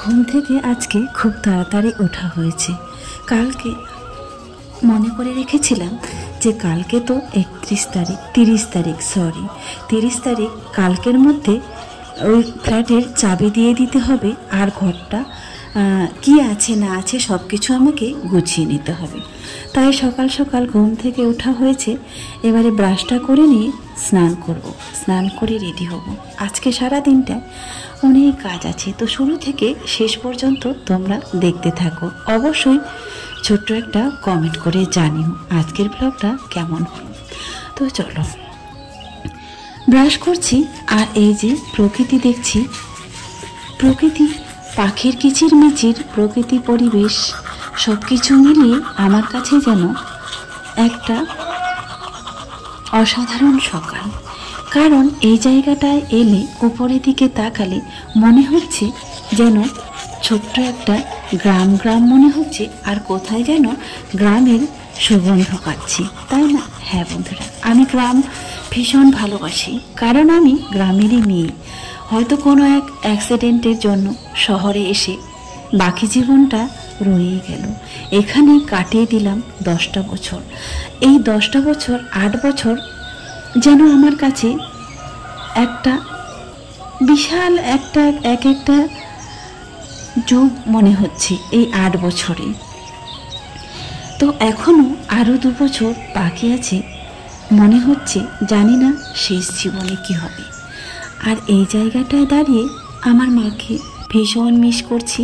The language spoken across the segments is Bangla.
ঘুম থেকে আজকে খুব তাড়াতাড়ি ওঠা হয়েছে। কালকে মনে করে রেখেছিলাম যে কালকে তো 30 তারিখ কালকের মধ্যে ওই ফ্ল্যাটের চাবি দিয়ে দিতে হবে, আর ঘরটা কি আছে না আছে সব কিছু আমাকে গুছিয়ে নিতে হবে। তাই সকাল সকাল ঘুম থেকে ওঠা হয়েছে। এবারে ব্রাশটা করে নিয়ে স্নান করে রেডি হব। আজকে সারা দিনটা অনেক কাজ আছে, তো শুরু থেকে শেষ পর্যন্ত তোমরা দেখতে থাকো। অবশ্যই ছোট্ট একটা কমেন্ট করে জানিও আজকের ব্লগটা কেমন হলো। তো চলো, ব্রাশ করছি আর এই যে প্রকৃতি দেখছি, প্রকৃতি, পাখির কিচিরমিচির, প্রকৃতি, পরিবেশ সব কিছু মিলিয়ে আমার কাছে যেন একটা অসাধারণ সকাল। কারণ এই জায়গাটায় এলে উপরের দিকে তাকালে মনে হচ্ছে যেন ছোট্ট একটা গ্রাম মনে হচ্ছে, আর কোথায় যেন গ্রামের সুগন্ধ পাচ্ছি, তাই না? হ্যাঁ বন্ধুরা, আমি গ্রাম ভীষণ ভালোবাসি, কারণ আমি গ্রামেরই মেয়ে। হয়তো কোনো এক অ্যাক্সিডেন্টের জন্য শহরে এসে বাকি জীবনটা রয়েই গেল। এখানে কাটিয়ে দিলাম 10টা বছর। এই 10টা বছর, 8 বছর যেন আমার কাছে একটা বিশাল একটা যুগ মনে হচ্ছে এই 8 বছরে। তো এখনো আরো 2 বছর বাকি আছে। মনে হচ্ছে জানি না শেষ জীবনে কি হবে। আর এই জায়গাটায় দাঁড়িয়ে আমার মাকে ভীষণ মিস করছি।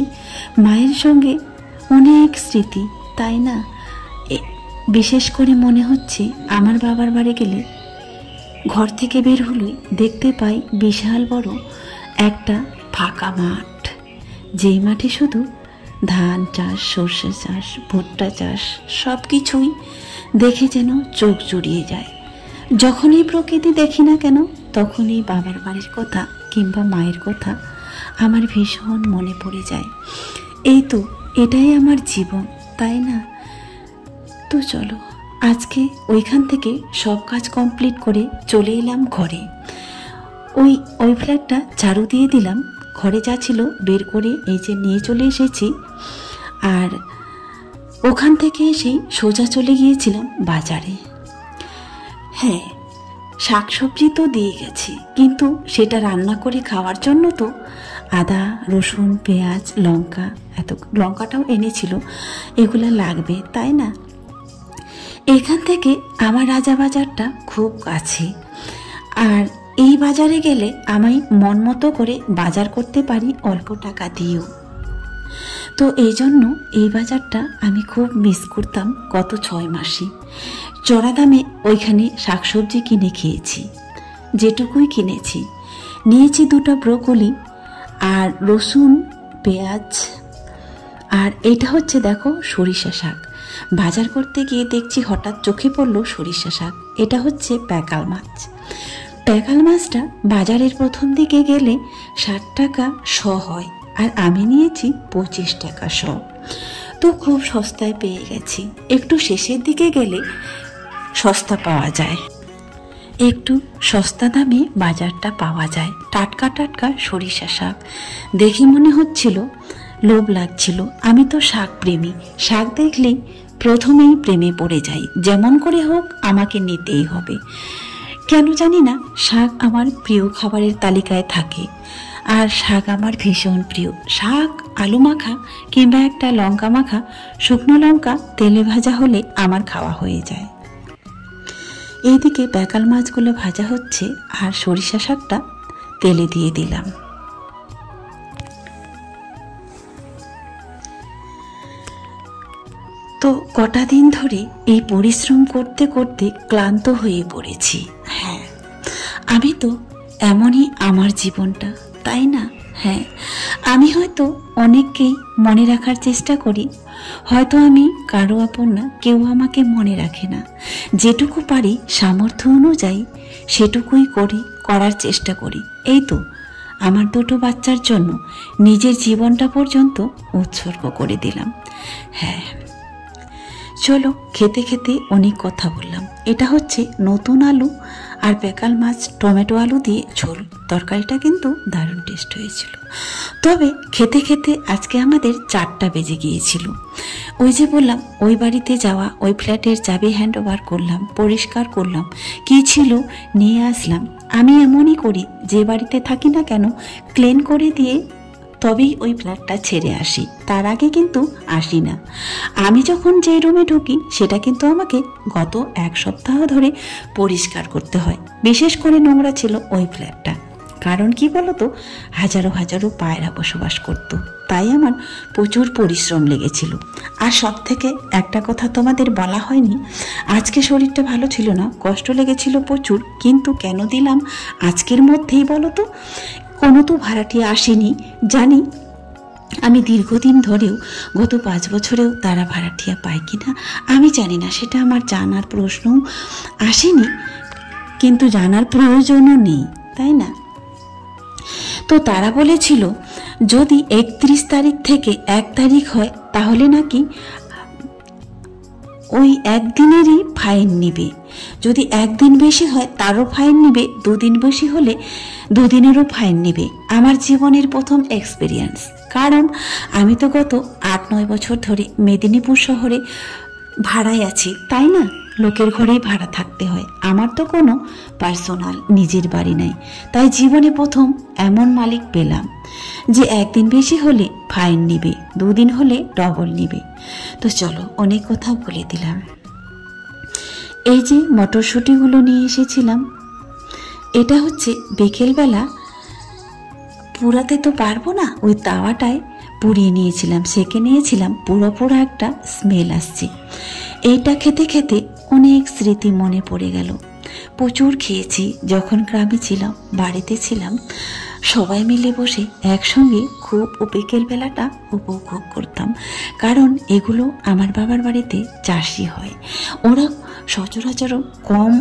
মায়ের সঙ্গে অনেক স্মৃতি, তাই না? বিশেষ করে মনে হচ্ছে আমার বাবার বাড়ি গেলে ঘর থেকে বের হলেই দেখতে পাই বিশাল বড় একটা ফাঁকা মাঠ, যেই মাঠে শুধু ধান চাষ, সর্ষে চাষ, ভুট্টা চাষ, সব কিছুই দেখে যেন চোখ জুড়িয়ে যায়। যখনই প্রকৃতি দেখি না কেন, তখনই বাবার বাড়ির কথা কিংবা মায়ের কথা আমার ভীষণ মনে পড়ে যায়। এই তো, এটাই আমার জীবন, তাই না? তো চলো, আজকে ওইখান থেকে সব কাজ কমপ্লিট করে চলে এলাম ঘরে। ওই ফ্ল্যাটটা ঝাড়ু দিয়ে দিলাম। ঘরে যা ছিল বের করে এই যে নিয়ে চলে এসেছি। আর ওখান থেকে এসেই সোজা চলে গিয়েছিলাম বাজারে। হ্যাঁ, শাকসবজি তো দিয়ে গেছি, কিন্তু সেটা রান্না করে খাওয়ার জন্য তো আদা, রসুন, পেঁয়াজ, লঙ্কা, লঙ্কাটাও এনেছিল, এগুলো লাগবে, তাই না? এখান থেকে আমার রাজাবাজারটা খুব কাছে, আর এই বাজারে গেলে আমি মন মতো করে বাজার করতে পারি অল্প টাকা দিয়েও। তো এই জন্য এই বাজারটা আমি খুব মিস করতাম গত 6 মাসে। চড়া দামে ওইখানে শাকসবজি কিনে খেয়েছি, যেটুকুই কিনেছি। নিয়েছি 2টা ব্রোকলি আর রসুন, পেঁয়াজ, আর এটা হচ্ছে দেখো সরিষা শাক। বাজার করতে গিয়ে দেখছি হঠাৎ চোখে পড়লো সরিষা শাক। এটা হচ্ছে প্যাকাল মাছ। প্যাকাল মাছটা বাজারের প্রথম দিকে গেলে 60 টাকা শ হয়, আর আমি নিয়েছি 25 টাকা শ। তো খুব সস্তায় পেয়ে গেছি। একটু শেষের দিকে গেলে সস্তা পাওয়া যায়, একটু সস্তা দামে বাজারটা পাওয়া যায়। টাটকা টাটকা সরিষা শাক দেখে মনে হচ্ছিল, লোভ লাগছিল। আমি তো শাক প্রেমী, শাক দেখলেই প্রথমেই প্রেমে পড়ে যাই। যেমন করে হোক আমাকে নিতেই হবে। কেন জানি না, শাক আমার প্রিয় খাবারের তালিকায় থাকে, আর শাক আমার ভীষণ প্রিয়। শাক, আলু মাখা কিংবা একটা লঙ্কা মাখা, শুকনো লঙ্কা তেলে ভাজা হলে আমার খাওয়া হয়ে যায়। এইদিকে প্যাকাল মাছগুলো ভাজা হচ্ছে, আর সরিষা শাকটা তেলে দিয়ে দিলাম। তো কটা দিন ধরে এই পরিশ্রম করতে করতে ক্লান্ত হয়ে পড়েছি। হ্যাঁ, আমি তো এমনই আমার জীবনটা, তাই না? হ্যাঁ, আমি হয়তো অনেককেই মনে রাখার চেষ্টা করি, হয়তো আমি কারো আপন না, কেউ আমাকে মনে রাখে না। যেটুকু পারি সামর্থ্য অনুযায়ী সেটুকুই করার চেষ্টা করি। এই তো, আমার 2টো বাচ্চার জন্য নিজের জীবনটা পর্যন্ত উৎসর্গ করে দিলাম। হ্যাঁ, চলো, খেতে খেতে অনেক কথা বললাম, এটা হচ্ছে নতুন আলু আর পেকাল মাছ টমেটো আলু দিয়ে ঝোল। তরকারিটা কিন্তু দারুণ টেস্ট হয়েছিল। তবে খেতে খেতে আজকে আমাদের 4টা বেজে গিয়েছিল। ওই যে বললাম, ওই বাড়িতে যাওয়া, ওই ফ্ল্যাটের চাবি হ্যান্ড ওভার করলাম, পরিষ্কার করলাম, কী ছিল নিয়ে আসলাম। আমি এমনই করি, যে বাড়িতে থাকি না কেন ক্লিন করে দিয়ে তবেই ওই ফ্ল্যাটটা ছেড়ে আসি, তার আগে কিন্তু আসি না। আমি যখন যে রুমে ঢুকি সেটা কিন্তু আমাকে গত 1 সপ্তাহ ধরে পরিষ্কার করতে হয়। বিশেষ করে নোংরা ছিল ওই ফ্ল্যাটটা। কারণ কি বলতো, হাজারো হাজারো পায়রা বসবাস করতো, তাই আমার প্রচুর পরিশ্রম লেগেছিল। আর সব থেকে একটা কথা তোমাদের বলা হয়নি, আজকে শরীরটা ভালো ছিল না, কষ্ট লেগেছিল প্রচুর। কিন্তু কেন দিলাম আজকের মধ্যেই বলো তো? কোনো তো ভাড়াটিয়া আসেনি জানি। আমি দীর্ঘদিন ধরেও, গত 5 বছরেও তারা ভাড়াটিয়া পায় কিনা আমি জানি না, সেটা আমার জানার প্রশ্নও আসেনি, কিন্তু জানার প্রয়োজনও নেই, তাই না? তো তারা বলেছিল যদি 31 তারিখ থেকে 1 তারিখ হয় তাহলে নাকি ওই একদিনেরই ফাইন নিবে। যদি 1 দিন বেশি হয় তারও ফাইন নিবে, 2 দিন বেশি হলে 2 দিনেরও ফাইন নিবে। আমার জীবনের প্রথম এক্সপিরিয়েন্স, কারণ আমি তো গত 8-9 বছর ধরে মেদিনীপুর শহরে ভাড়ায় আছি, তাই না? লোকের ঘরেই ভাড়া থাকতে হয়। আমার তো কোনো পার্সোনাল নিজের বাড়ি নাই, তাই জীবনে প্রথম এমন মালিক পেলাম যে 1 দিন বেশি হলে ফাইন নিবে, 2 দিন হলে ডবল নিবে। তো চলো, অনেক কথা বলে দিলাম। এই যে মটরশুঁটিগুলো নিয়ে এসেছিলাম, এটা হচ্ছে বিকেলবেলা, পুরাতে তো পারবো না, ওই তাওয়াটায় পুড়িয়ে নিয়েছিলাম, সেকে নিয়েছিলাম, পুরো পুরো একটা স্মেল আসছে। এইটা খেতে খেতে অনেক স্মৃতি মনে পড়ে গেল। প্রচুর খেয়েছি যখন গ্রামে ছিলাম, বাড়িতে ছিলাম, সবাই মিলে বসে একসঙ্গে খুব বিকেলবেলাটা উপভোগ করতাম। কারণ এগুলো আমার বাবার বাড়িতে চাষি হয়, ওরা সচরাচর কম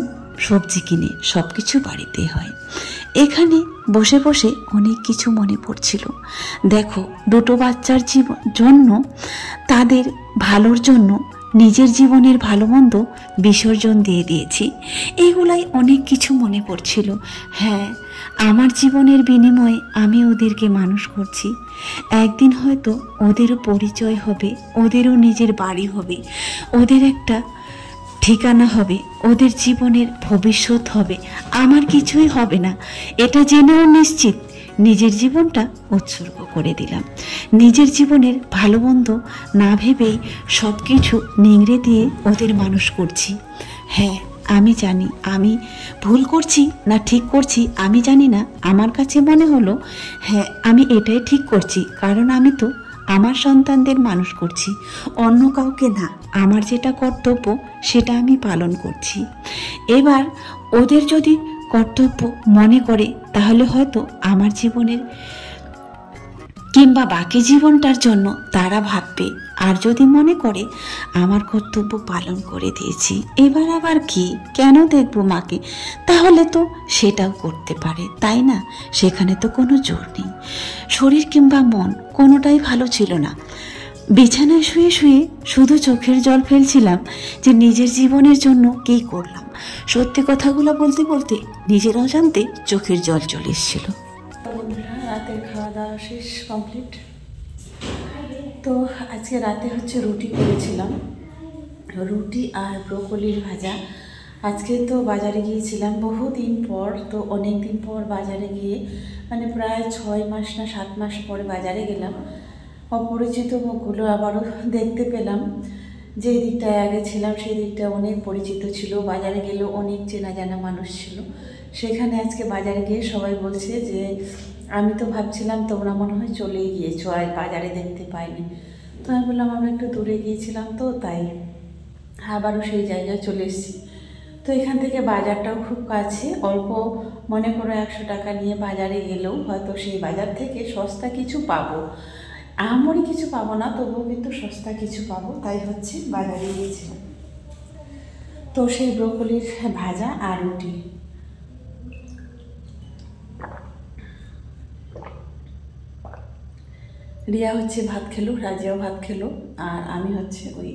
সবজি কিনে, সব কিছু বাড়িতে হয়। এখানে বসে বসে অনেক কিছু মনে পড়ছিল। দেখো, 2টো বাচ্চার জন্য, তাদের ভালোর জন্য নিজের জীবনের ভালো মন্দ বিসর্জন দিয়ে দিয়েছি। এইগুলাই অনেক কিছু মনে পড়ছিল। হ্যাঁ, আমার জীবনের বিনিময়ে আমি ওদেরকে মানুষ করছি। একদিন হয়তো ওদেরও পরিচয় হবে, ওদেরও নিজের বাড়ি হবে, ওদের একটা ঠিকানা হবে, ওদের জীবনের ভবিষ্যৎ হবে। আমার কিছুই হবে না, এটা জেনেও নিশ্চিত নিজের জীবনটা উৎসর্গ করে দিলাম। নিজের জীবনের ভালো মন্দ না ভেবেই সব কিছু নিংড়ে দিয়ে ওদের মানুষ করছি। হ্যাঁ, আমি জানি আমি ভুল করছি না ঠিক করছি আমি জানি না। আমার কাছে মনে হলো হ্যাঁ, আমি এটাই ঠিক করছি, কারণ আমি তো আমার সন্তানদের মানুষ করছি, অন্য কাউকে না। আমার যেটা কর্তব্য সেটা আমি পালন করছি। এবার ওদের যদি কর্তব্য মনে করে তাহলে হয়তো আমার জীবনের কিংবা বাকি জীবনটার জন্য তারা ভাববে, আর যদি মনে করে আমার কর্তব্য পালন করে দিয়েছি, এবার আবার কি, কেন দেখবো মাকে, তাহলে তো সেটাও করতে পারে, তাই না? সেখানে তো কোনো জোর নেই। শরীর কিংবা মন কোনোটাই ভালো ছিল না। বিছানায় শুয়ে শুয়ে শুধু চোখের জল ফেলছিলাম যে নিজের জীবনের জন্য কী করলাম। সত্যি কথাগুলো বলতে বলতে নিজের অজান্তে চোখের জল চলে এসেছিল। বন্ধুরা, রাতের খাওয়া দাওয়া শেষ, কমপ্লিট। তো আজকে রাতে হচ্ছে রুটি করেছিলাম, রুটি আর ব্রোকলির ভাজা। আজকে তো বাজারে গিয়েছিলাম বহুদিন পর, তো অনেক দিন পর বাজারে গিয়ে, মানে প্রায় 6 মাস না 7 মাস পরে বাজারে গেলাম। অপরিচিত মুখগুলো আবারও দেখতে পেলাম। যে দিকটায় আগে ছিলাম সেই দিকটা অনেক পরিচিত ছিল, বাজারে গেলেও অনেক চেনা জানা মানুষ ছিল। সেখানে আজকে বাজারে গিয়ে সবাই বলছে যে আমি তো ভাবছিলাম তোমরা মনে হয় চলেই গিয়েছো, আর বাজারে দেখতে পাইনি। তো আমি বললাম আমরা একটু দূরে গিয়েছিলাম, তো তাই আবারও সেই জায়গায় চলে এসেছি। তো এখান থেকে বাজারটাও খুব কাছে, অল্প মনে করো 100 টাকা নিয়ে বাজারে গেলেও হয়তো সেই বাজার থেকে সস্তা কিছু পাবো। আহামরি কিছু পাবো না, তবুও কিন্তু সস্তা কিছু পাবো, তাই হচ্ছে বাজারে গিয়েছিলাম। তো সেই ব্রোকলির ভাজা আর রুটি। রিয়া হচ্ছে ভাত খেলো, রাজিয়াও ভাত খেলো, আর আমি হচ্ছে ওই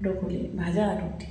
ব্রোকলি ভাজা আর রুটি।